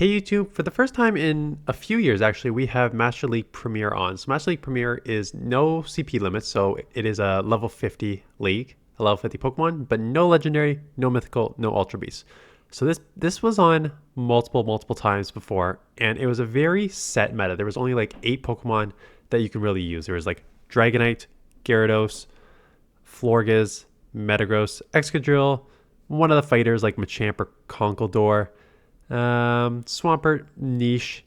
Hey YouTube, for the first time in a few years actually, we have Master League Premier on. So Master League Premier is no CP limit, so it is a level 50 league, a level 50 Pokemon, but no legendary, no mythical, no ultra beast. So this was on multiple times before, and it was a very set meta. There was only like 8 Pokemon that you can really use. There was like Dragonite, Gyarados, Florges, Metagross, Excadrill, one of the fighters like Machamp or Conkeldurr, Swampert, Niche,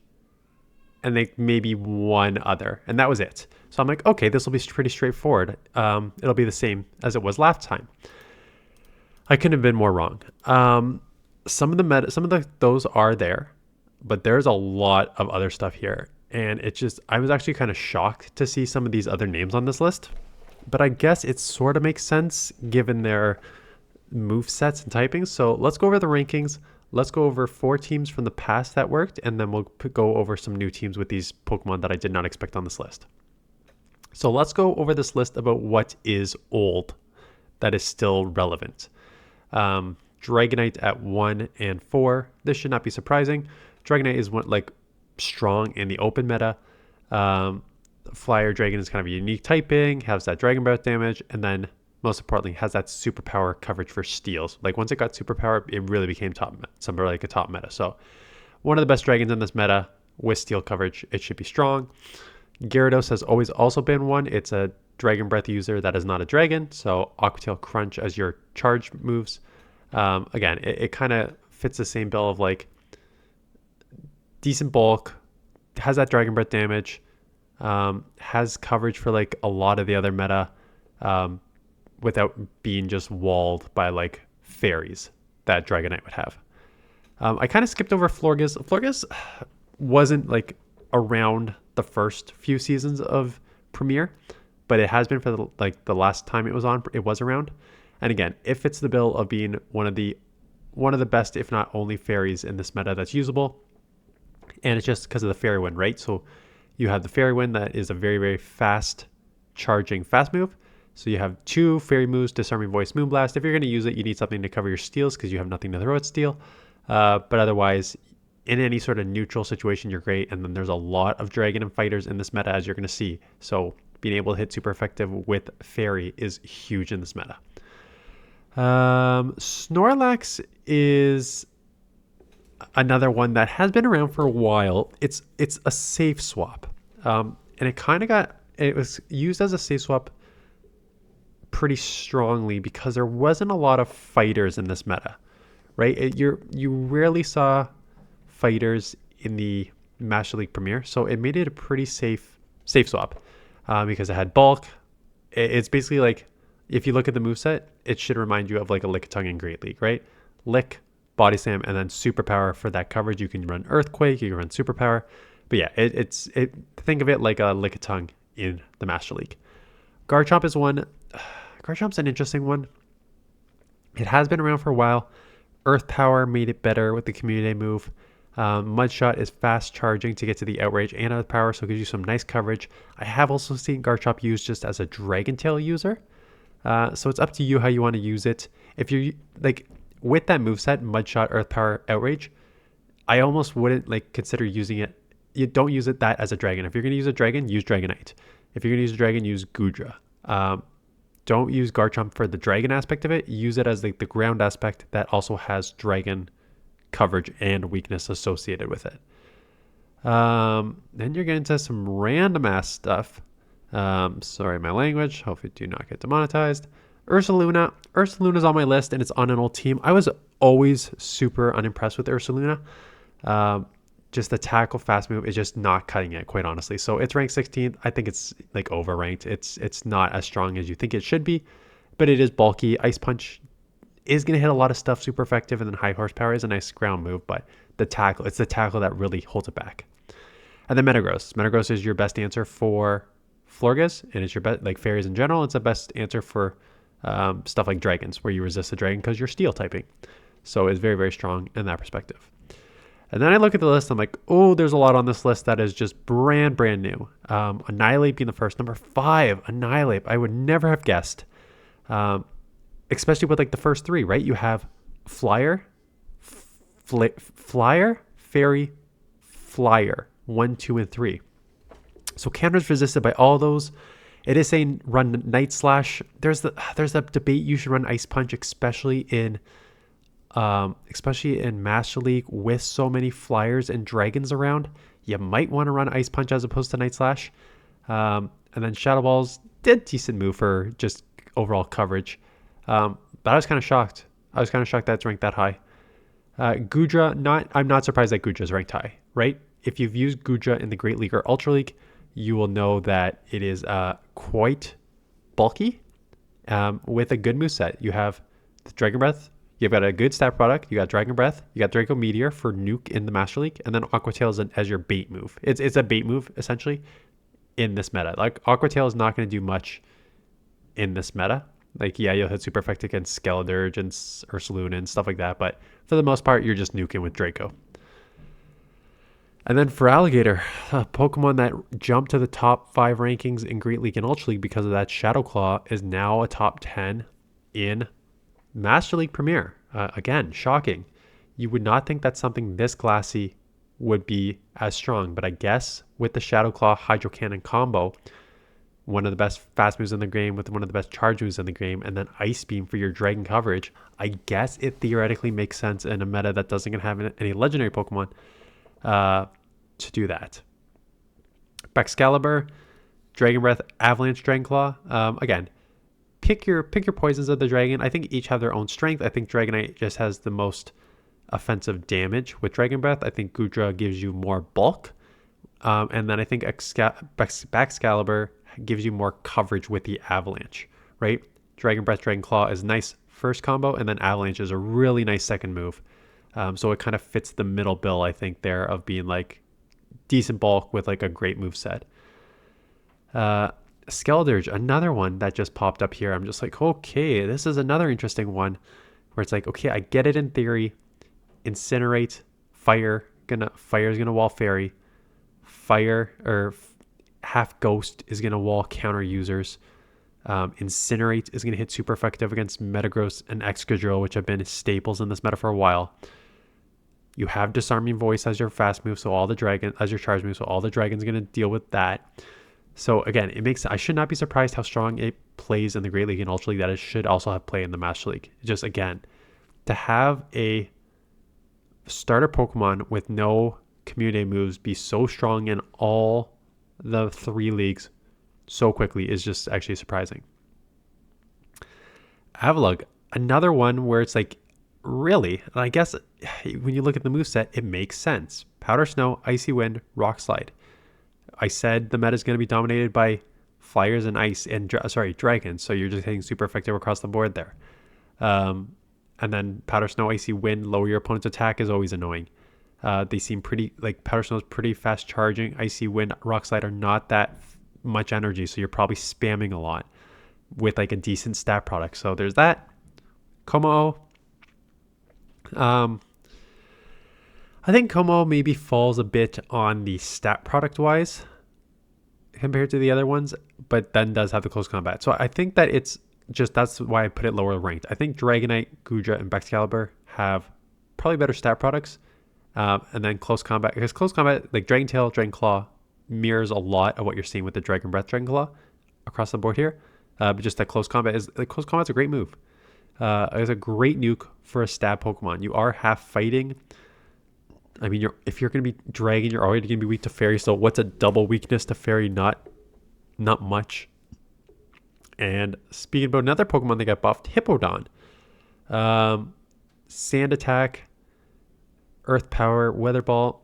and like maybe one other, and that was it. So I'm like, okay, this will be pretty straightforward. It'll be the same as it was last time. I couldn't have been more wrong. Some of those are there, but there's a lot of other stuff here, and I was actually kind of shocked to see some of these other names on this list. But I guess it sort of makes sense given their move sets and typings. So let's go over the rankings. Let's go over 4 teams from the past that worked, and then we'll go over some new teams with these Pokemon that I did not expect on this list. So let's go over this list about what is old that is still relevant. Dragonite at 1 and 4. This should not be surprising. Dragonite is strong in the open meta. Flyer Dragon is kind of a unique typing, has that Dragon Breath damage, and then most importantly, has that superpower coverage for steals. Like once it got superpower, it really became a top meta. So one of the best dragons in this meta with steal coverage, it should be strong. Gyarados has always also been one. It's a Dragon Breath user that is not a dragon. So Aqua Tail Crunch as your charge moves. Again, it kind of fits the same bill of like decent bulk, has that Dragon Breath damage, has coverage for like a lot of the other meta, without being just walled by like fairies that Dragonite would have. I kind of skipped over Florges. Florges wasn't like around the first few seasons of Premier, but it has been for the last time it was on. It was around, and again, it fits the bill of being one of the best, if not only, fairies in this meta that's usable. And it's just because of the fairy wind, right? So you have the fairy wind that is a very fast charging fast move. So you have 2 fairy moves, Disarming Voice, Moonblast. If you're going to use it, you need something to cover your steals because you have nothing to throw at steal. But otherwise, in any sort of neutral situation, you're great. And then there's a lot of dragon and fighters in this meta, as you're going to see. So being able to hit super effective with fairy is huge in this meta. Snorlax is another one that has been around for a while. It's a safe swap. And it was used as a safe swap pretty strongly because there wasn't a lot of fighters in this meta, right? You rarely saw fighters in the Master League Premier, so it made it a pretty safe swap because it had bulk. It's basically like, if you look at the moveset, it should remind you of like a Lickitung in Great League, right? Lick, Body Slam, and then Superpower for that coverage. You can run Earthquake, you can run Superpower, but yeah, think of it like a Lickitung in the Master League. Garchomp is one. Garchomp's an interesting one. It has been around for a while. Earth Power made it better with the Community move. Mudshot is fast charging to get to the Outrage and Earth Power, so it gives you some nice coverage. I have also seen Garchomp used just as a Dragon Tail user. So it's up to you how you want to use it. If you're like with that moveset, Mudshot, Earth Power, Outrage, I almost wouldn't like consider using it. You don't use it that as a dragon. If you're going to use a dragon, use Dragonite. If you're going to use a dragon, use Goodra. Don't use Garchomp for the dragon aspect of it. Use it as like the ground aspect that also has dragon coverage and weakness associated with it. Then you're getting into some random ass stuff. Sorry, my language. Hopefully do not get demonetized. Ursaluna. Ursaluna's on my list and it's on an old team. I was always super unimpressed with Ursaluna. Just the tackle fast move is just not cutting it, quite honestly. So it's ranked 16th. I think it's like overranked. It's not as strong as you think it should be, but it is bulky. Ice Punch is going to hit a lot of stuff super effective, and then High Horsepower is a nice ground move, but it's the tackle that really holds it back. And then Metagross. Metagross is your best answer for Florges, and it's your best, like fairies in general. It's the best answer for stuff like dragons, where you resist the dragon because you're steel typing. So it's very strong in that perspective. And then I look at the list, I'm like, oh, there's a lot on this list that is just brand new. Annihilate being the first. Number 5, Annihilate. I would never have guessed. Especially with like the first 3, right? You have Flyer, Fairy, Flyer, 1, 2, and 3. So counters resisted by all those. It is saying run Night Slash. There's a debate you should run Ice Punch, especially in Master League with so many flyers and dragons around. You might want to run Ice Punch as opposed to Night Slash. And then Shadow Balls did decent move for just overall coverage. But I was kind of shocked. that it's ranked that high. Gudra, I'm not surprised that Gudra is ranked high, right? If you've used Gudra in the Great League or Ultra League, you will know that it is quite bulky with a good moveset. You have the Dragon Breath. You've got a good stat product. You got Dragon Breath. You got Draco Meteor for Nuke in the Master League. And then Aqua Tail as your bait move. It's a bait move, essentially, in this meta. Like, Aqua Tail is not going to do much in this meta. Like, yeah, you'll hit super effect against Skeledirge and Ursaluna and stuff like that. But for the most part, you're just nuking with Draco. And then for Alligator, a Pokemon that jumped to the top 5 rankings in Great League and Ultra League because of that Shadow Claw is now a top 10 in Master League Premier. Again, shocking. You would not think that something this glassy would be as strong, but I guess with the Shadow Claw Hydro Cannon combo, one of the best fast moves in the game with one of the best charge moves in the game, and then Ice Beam for your Dragon coverage, I guess it theoretically makes sense in a meta that doesn't have any legendary Pokemon to do that. Excalibur, Dragon Breath, Avalanche, Dragon Claw. Again, pick your poisons of the dragon. I think each have their own strength. I think Dragonite just has the most offensive damage with Dragon Breath. I think Gudra gives you more bulk. And then I think Excalibur gives you more coverage with the Avalanche, right? Dragon Breath, Dragon Claw is nice first combo, and then Avalanche is a really nice second move. So it kind of fits the middle bill, I think, there of being like decent bulk with like a great move set. Skeledirge, another one that just popped up here. I'm just like, okay, this is another interesting one where it's like, okay, I get it in theory. Incinerate, Fire's gonna wall Fairy. Fire or half Ghost is gonna wall counter users. Incinerate is gonna hit super effective against Metagross and Excadrill, which have been staples in this meta for a while. You have Disarming Voice as your fast move, so all the dragon as your charge move, so all the dragon's gonna deal with that. So again, I should not be surprised how strong it plays in the Great League and Ultra League, that it should also have play in the Master League. Just again, to have a starter Pokemon with no community moves be so strong in all the 3 leagues so quickly is just actually surprising. Avalugg, another one where it's like, really? And I guess when you look at the moveset, it makes sense. Powder Snow, Icy Wind, Rock Slide. I said the meta is going to be dominated by flyers and ice and dragons, so you're just hitting super effective across the board there. And then Powder Snow, Icy Wind, lower your opponent's attack is always annoying. They seem pretty, like Powder Snow is pretty fast charging. Icy Wind, Rock Slide are not that much energy, so you're probably spamming a lot with like a decent stat product. So there's that. Como. I think Como maybe falls a bit on the stat product wise compared to the other ones, but then does have the close combat. So I think that it's just, that's why I put it lower ranked. I think Dragonite, Gudra, and Excalibur have probably better stat products. And then close combat, because close combat, like Dragon Tail, Dragon Claw, mirrors a lot of what you're seeing with the Dragon Breath, Dragon Claw across the board here. But just that close combat's a great move. It's a great nuke for a stab Pokemon. You are half fighting. I mean, if you're going to be Dragon, you're already going to be weak to Fairy. So what's a double weakness to Fairy? Not much. And speaking about another Pokemon that got buffed, Hippowdon. Sand Attack, Earth Power, Weather Ball.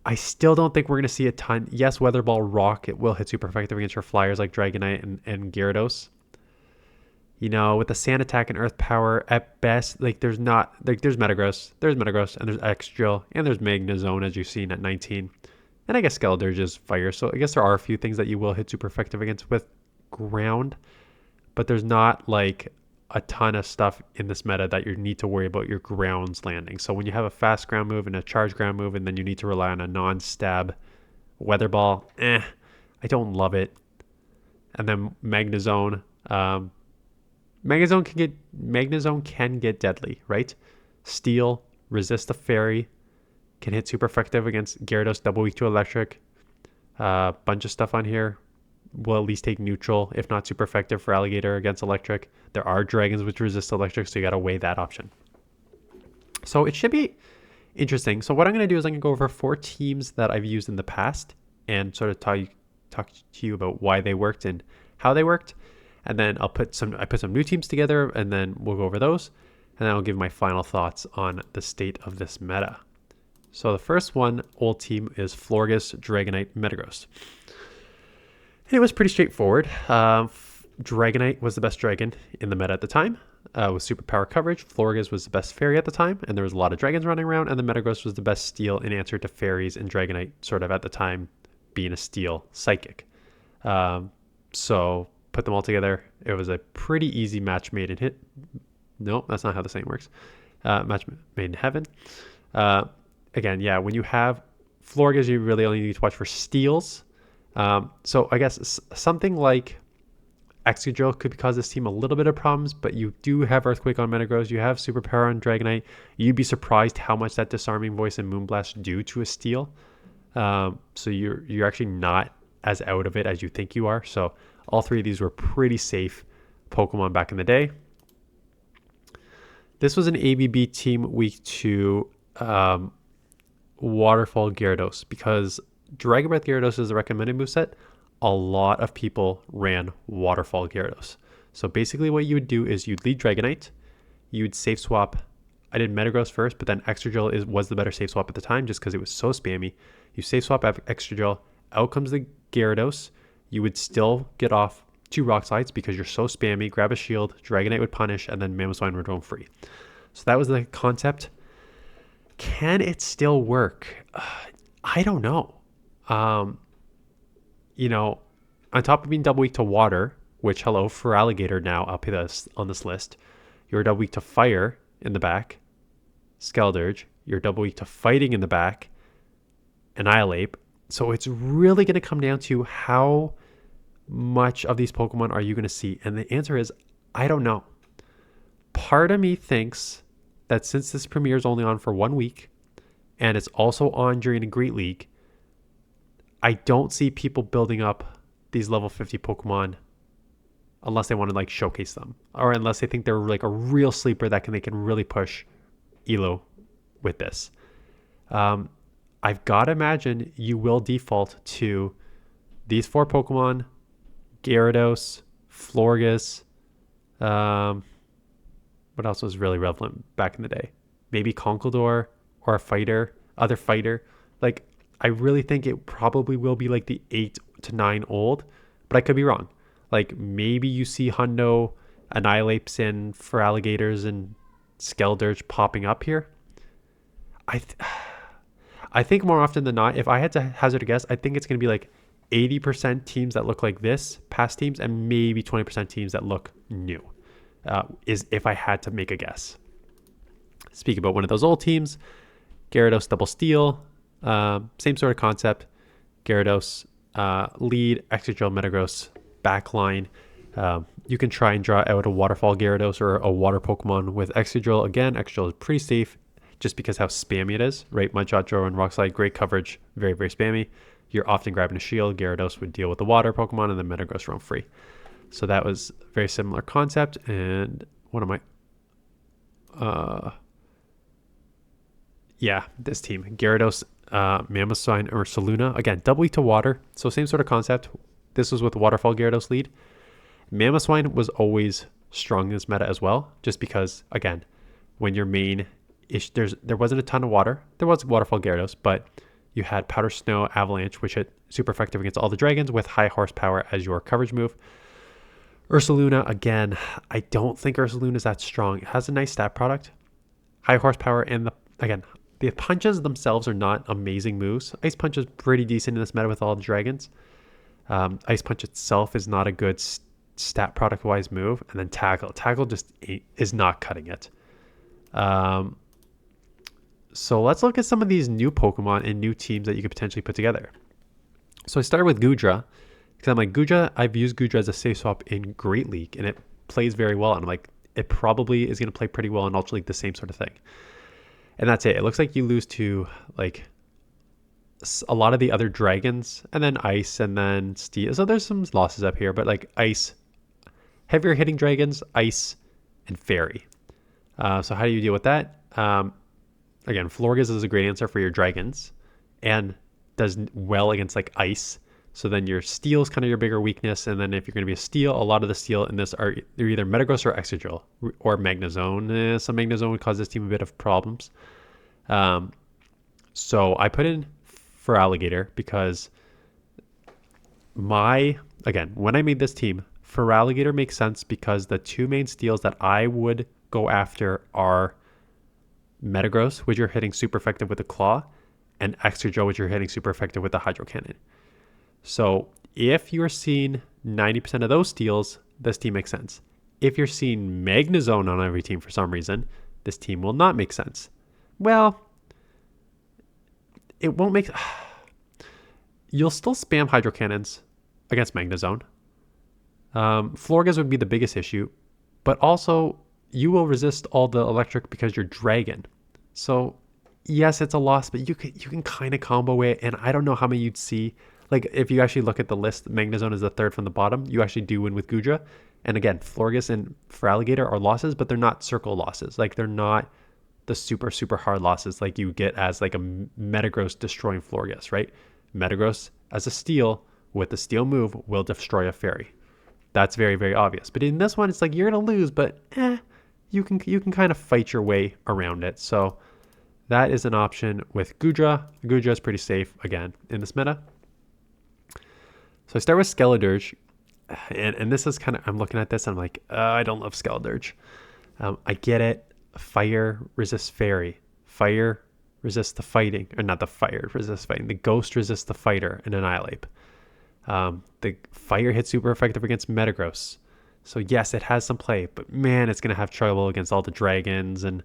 I still don't think we're going to see a ton. Yes, Weather Ball Rock, it will hit super effective against your flyers like Dragonite and Gyarados. You know, with the Sand Attack and Earth Power, at best, like there's Metagross, and there's Excadrill, and there's Magnezone, as you've seen at 19. And I guess Skeledirge is Fire, so I guess there are a few things that you will hit super effective against with Ground, but there's not like a ton of stuff in this meta that you need to worry about your grounds landing. So when you have a fast ground move and a charge ground move, and then you need to rely on a non-stab Weather Ball, I don't love it. And then Magnezone. Magnezone can get deadly, right? Steel, resist the fairy, can hit super effective against Gyarados, double weak to electric. Bunch of stuff on here. Will at least take neutral, if not super effective for Alligator against electric. There are dragons which resist electric, so you got to weigh that option. So it should be interesting. So what I'm going to do is I'm going to go over 4 teams that I've used in the past and sort of talk to you about why they worked and how they worked. And then I put some new teams together, and then we'll go over those. And then I'll give my final thoughts on the state of this meta. So the first one, old team, is Florges, Dragonite, Metagross. And it was pretty straightforward. Dragonite was the best dragon in the meta at the time with superpower coverage. Florges was the best fairy at the time, and there was a lot of dragons running around. And the Metagross was the best steel in answer to fairies and Dragonite, sort of at the time being a steel psychic. So put them all together. It was a pretty easy match made in hit. No, that's not how the saying works. Match made in heaven. Again, yeah, when you have Florges, you really only need to watch for steals. So I guess something like Excadrill could cause this team a little bit of problems, but you do have Earthquake on Metagross, you have Superpower on Dragonite. You'd be surprised how much that Disarming Voice and Moonblast do to a steal. So you're actually not as out of it as you think you are. So all 3 of these were pretty safe Pokemon back in the day. This was an ABB team week 2 Waterfall Gyarados, because Dragon Breath Gyarados is the recommended moveset. A lot of people ran Waterfall Gyarados. So basically what you would do is you'd lead Dragonite, you would safe swap. I did Metagross first, but then Excadrill was the better safe swap at the time just because it was so spammy. You safe swap Excadrill, out comes the Gyarados. You would still get off 2 Rock Slides because you're so spammy. Grab a shield, Dragonite would punish, and then Mamoswine would roam free. So that was the concept. Can it still work? I don't know. On top of being double weak to water, which hello for Alligator now, I'll put this on this list. You're double weak to fire in the back, Skeldurge. You're double weak to fighting in the back, Annihilate. So it's really going to come down to how much of these Pokemon are you going to see? And the answer is, I don't know. Part of me thinks that since this premiere is only on for 1 week, and it's also on during a Great League, I don't see people building up these level 50 Pokemon unless they want to showcase them, or unless they think they're a real sleeper that they can really push Elo with this. I've got to imagine you will default to these 4 Pokemon: Gyarados, Florges. What else was really relevant back in the day? Maybe Conkeldurr or other fighter. I really think it probably will be the 8 to 9 old, but I could be wrong. Maybe you see Hundo, Annihilates in for Alligators and Skeldurge popping up here. I think more often than not, if I had to hazard a guess, I think it's going to be 80% teams that look like this, past teams, and maybe 20% teams that look new, is if I had to make a guess. Speak about one of those old teams, Gyarados double steal, same sort of concept. Gyarados lead, Excadrill, Metagross backline. You can try and draw out a Waterfall Gyarados or a water Pokemon with Excadrill. Again, Excadrill is pretty safe just because how spammy it is, right? Mudshot, Draw, and Rock Slide, great coverage, very, very spammy. You're often grabbing a shield. Gyarados would deal with the water Pokemon, and then Metagross roam free. So that was a very similar concept. And what am I? This team. Gyarados, Mamoswine, Ursaluna. Again, double weak to water. So same sort of concept. This was with Waterfall Gyarados lead. Mamoswine was always strong in this meta as well, just because, again, when your main there wasn't a ton of water. There was Waterfall Gyarados, but you had Powder Snow, Avalanche, which hit super effective against all the dragons with high horsepower as your coverage move. Ursaluna, again, I don't think Ursaluna is that strong. It has a nice stat product, high horsepower, and the punches themselves are not amazing moves. Ice Punch is pretty decent in this meta with all the dragons. Ice Punch itself is not a good stat product wise move. And then Tackle just is not cutting it. So let's look at some of these new Pokemon and new teams that you could potentially put together. So I started with Goodra because I'm Goodra, I've used Goodra as a safe swap in Great League and it plays very well. And I'm it probably is going to play pretty well in Ultra League, the same sort of thing. And that's it. It looks like you lose to like a lot of the other dragons, and then ice, and then steel. So there's some losses up here, but like ice, heavier hitting dragons, ice, and fairy. So how do you deal with that? Again, Florges is a great answer for your dragons and does well against like ice. So then your steel is kind of your bigger weakness. And then if you're going to be a steel, a lot of the steel in this are they're either Metagross or Excadrill or Magnezone. Some Magnezone would cause this team a bit of problems. So I put in for Alligator because when I made this team, for Alligator makes sense because the two main steals that I would go after are Metagross, which you're hitting super effective with the Claw, and Excadrill, which you're hitting super effective with the Hydro Cannon. So if you're seeing 90% of those steals, this team makes sense. If you're seeing Magnezone on every team for some reason, this team will not make sense. Well, it won't make... You'll still spam Hydro Cannons against Magnezone. Florges would be the biggest issue, but also you will resist all the electric because you're Dragon. So yes, it's a loss, but you can kind of combo it, and I don't know how many you'd see. Like if you actually look at the list, Magnezone is the third from the bottom. You actually do win with Goodra. And again, Florges and Feraligatr are losses, but they're not circle losses. Like they're not the super, super hard losses like you get as like a Metagross destroying Florges, right? Metagross as a steal with the steal move will destroy a fairy. That's very, very obvious. But in this one, it's like you're going to lose, but you can kind of fight your way around it. So that is an option with Goodra. Goodra is pretty safe, again, in this meta. So I start with Skeledirge, and this is kind of, I'm looking at this, and I'm like, I don't love Skeledirge. I get it. Fire resists fairy. Fire resists the fighting, or not the fire resists fighting. The ghost resists the fighter in Annihilate. The fire hits super effective against Metagross. So yes, it has some play, but man, it's going to have trouble against all the dragons and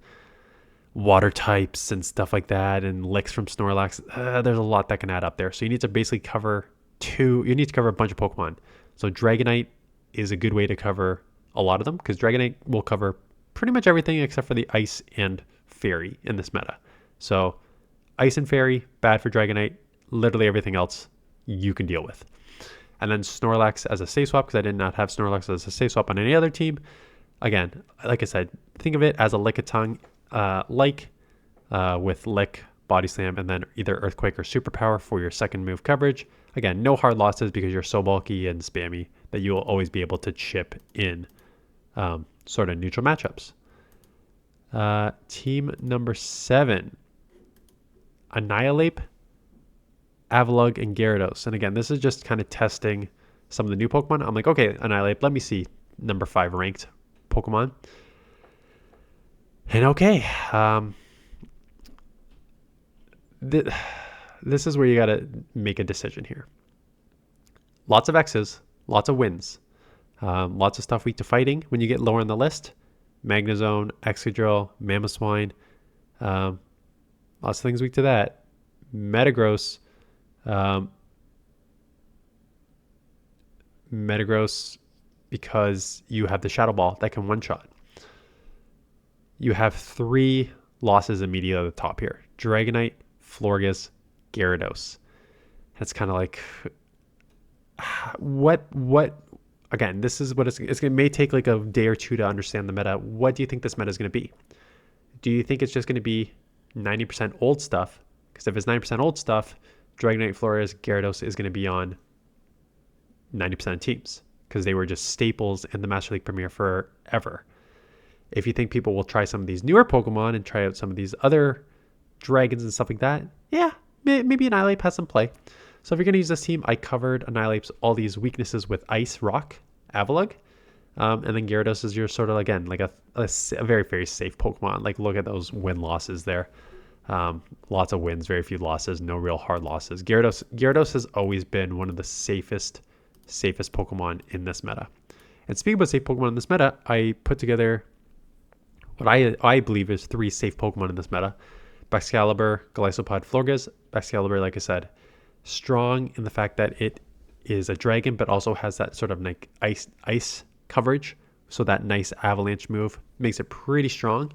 water types and stuff like that, and licks from Snorlax. There's a lot that can add up there. So you need to basically cover a bunch of Pokemon. So Dragonite is a good way to cover a lot of them, because Dragonite will cover pretty much everything except for the Ice and Fairy in this meta. So Ice and Fairy, bad for Dragonite. Literally everything else you can deal with. And then Snorlax as a safe swap, because I did not have Snorlax as a safe swap on any other team. Again, like I said, think of it as a Lickitung, with Lick, Body Slam, and then either Earthquake or Superpower for your second move coverage. Again, no hard losses because you're so bulky and spammy that you will always be able to chip in sort of neutral matchups. Team number 7. Annihilate, Avalugg, and Gyarados. And again, this is just kind of testing some of the new Pokemon. I'm like, okay, Annihilate, let me see number 5 ranked Pokemon. And okay, this is where you got to make a decision here. Lots of X's, lots of wins, lots of stuff weak to fighting when you get lower on the list. Magnezone, Excadrill, Mamoswine, lots of things weak to that. Metagross, because you have the Shadow Ball that can one-shot. You have 3 losses immediately at the top here. Dragonite, Florges, Gyarados. That's kind of like, what, again, this is what it may take like a day or two to understand the meta. What do you think this meta is going to be? Do you think it's just going to be 90% old stuff? Because if it's 90% old stuff, Dragonite, Florges, Gyarados is going to be on 90% of teams because they were just staples in the Master League Premier forever. If you think people will try some of these newer Pokemon and try out some of these other dragons and stuff like that, yeah, maybe Annihilate has some play. So if you're going to use this team, I covered Annihilate's all these weaknesses with Ice, Rock, Avalugg, and then Gyarados is your sort of, again, like a very, very safe Pokemon. Like, look at those win-losses there. Lots of wins, very few losses, no real hard losses. Gyarados has always been one of the safest Pokemon in this meta. And speaking about safe Pokemon in this meta, I put together what I believe is 3 safe Pokemon in this meta. Baxcalibur, Golisopod, Florges. Baxcalibur, like I said, strong in the fact that it is a dragon, but also has that sort of like ice coverage. So that nice avalanche move makes it pretty strong.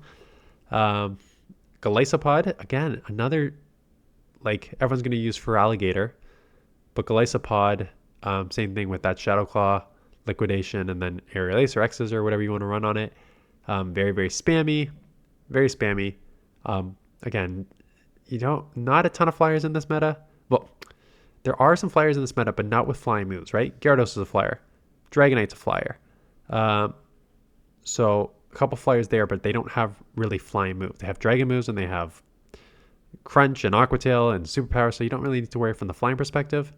Golisopod, again, another, like, everyone's going to use for alligator, but Golisopod, same thing with that Shadow Claw, Liquidation, and then Aerial Ace or X's or whatever you want to run on it. Very, very spammy. Very spammy. Again, not a ton of flyers in this meta. Well, there are some flyers in this meta, but not with flying moves, right? Gyarados is a flyer. Dragonite's a flyer. So a couple flyers there, but they don't have really flying moves. They have dragon moves and they have Crunch and Aqua Tail and Superpower, so you don't really need to worry from the flying perspective.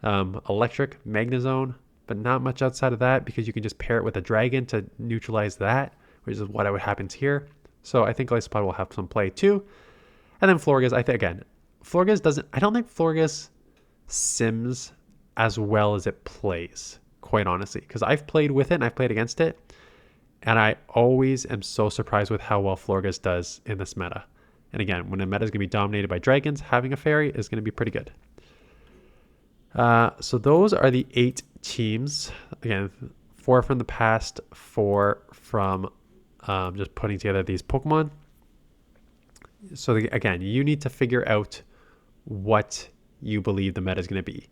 Electric, Magnezone, but not much outside of that because you can just pair it with a dragon to neutralize that, which is what happens here. So I think Golisopod will have some play too. And then Florges, I don't think Florges sims as well as it plays, quite honestly, because I've played with it and I've played against it, and I always am so surprised with how well Florges does in this meta. And again, when a meta is going to be dominated by dragons, having a fairy is going to be pretty good. So those are the 8 teams. Again, 4 from the past, 4 from just putting together these Pokemon. So again, you need to figure out what you believe the meta is going to be.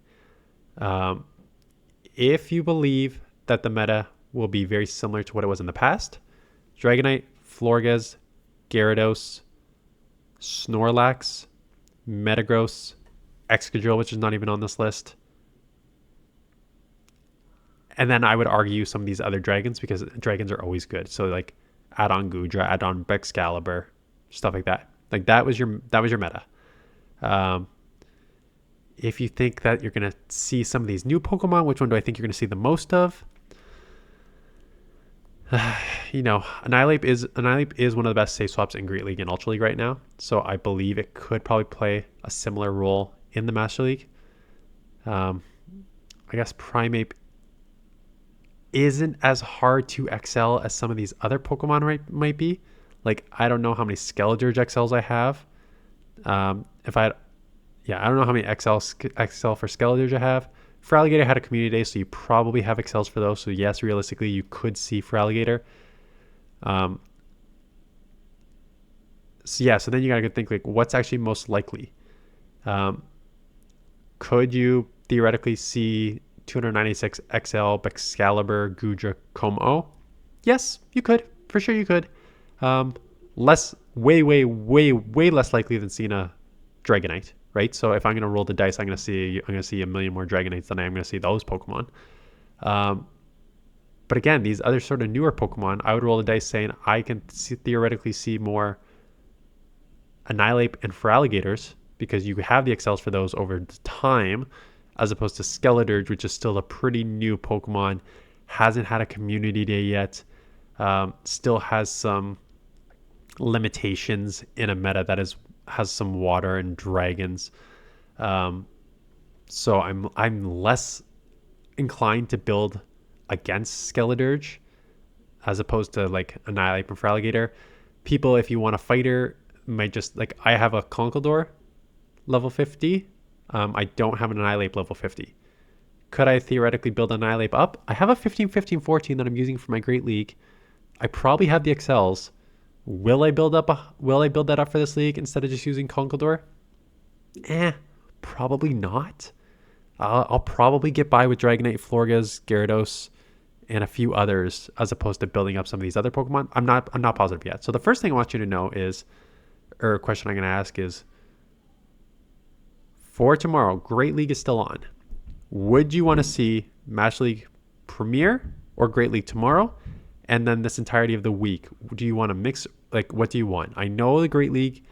If you believe that the meta will be very similar to what it was in the past, Dragonite, Florges, Gyarados, Snorlax, Metagross, Excadrill, which is not even on this list. And then I would argue some of these other dragons, because dragons are always good. So like add on Goodra, add on Excalibur, stuff like that. Like that was your meta. If you think that you're going to see some of these new Pokemon, which one do I think you're going to see the most of? Annihilate is one of the best safe swaps in Great League and Ultra League right now. So I believe it could probably play a similar role in the Master League. I guess Primeape isn't as hard to excel as some of these other Pokemon might be. Like, I don't know how many Skeledirge XLs I have. I don't know how many XL for Skeledirge I have. Feraligatr had a community day, so you probably have XLs for those. So yes, realistically, you could see Feraligatr. So then you gotta think, like, what's actually most likely? Could you theoretically see 296 XL Excalibur, Goodra, Como? Yes, you could. For sure you could. Way less likely than seeing a Dragonite, right? So if I'm going to roll the dice, I'm going to see a million more Dragonites than I am going to see those Pokemon. But again, these other sort of newer Pokemon, I would roll the dice saying I can theoretically see more Annihilate and Feraligatrs, because you have the XLs for those over time, as opposed to Skeledirge, which is still a pretty new Pokemon, hasn't had a community day yet, still has some limitations in a meta that has some water and dragons. So I'm less inclined to build against Skeledirge as opposed to like Annihilate and Feraligatr. People, if you want a fighter, might just, like, I have a Conkeldurr level 50. I don't have an Annihilate level 50. Could I theoretically build Annihilate up? I have a 15-15-14 that I'm using for my Great League. I probably have the XLs. Will I build that up for this league instead of just using Conkeldurr? Probably not. I'll probably get by with Dragonite, Florges, Gyarados, and a few others, as opposed to building up some of these other Pokemon. I'm not positive yet. So the first thing I want you to know is, or a question I'm going to ask is, for tomorrow, Great League is still on. Would you want to see Master League Premier or Great League tomorrow? And then this entirety of the week, do you want to mix? Like, what do you want? I know the Great League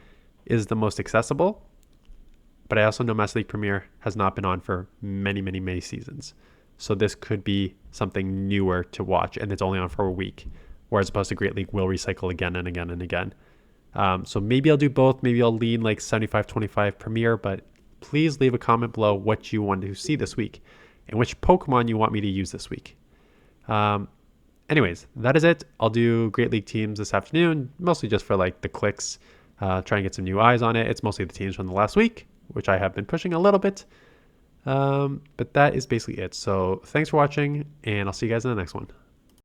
is the most accessible, but I also know Master League Premier has not been on for many seasons. So this could be something newer to watch, and it's only on for a week, whereas opposed to Great League will recycle again and again and again. So maybe I'll do both. Maybe I'll lean like 75-25 Premier, but please leave a comment below what you want to see this week and which Pokemon you want me to use this week. Anyways, that is it. I'll do Great League teams this afternoon, mostly just for like the clicks, try and get some new eyes on it. It's mostly the teams from the last week, which I have been pushing a little bit. But that is basically it. So thanks for watching, and I'll see you guys in the next one.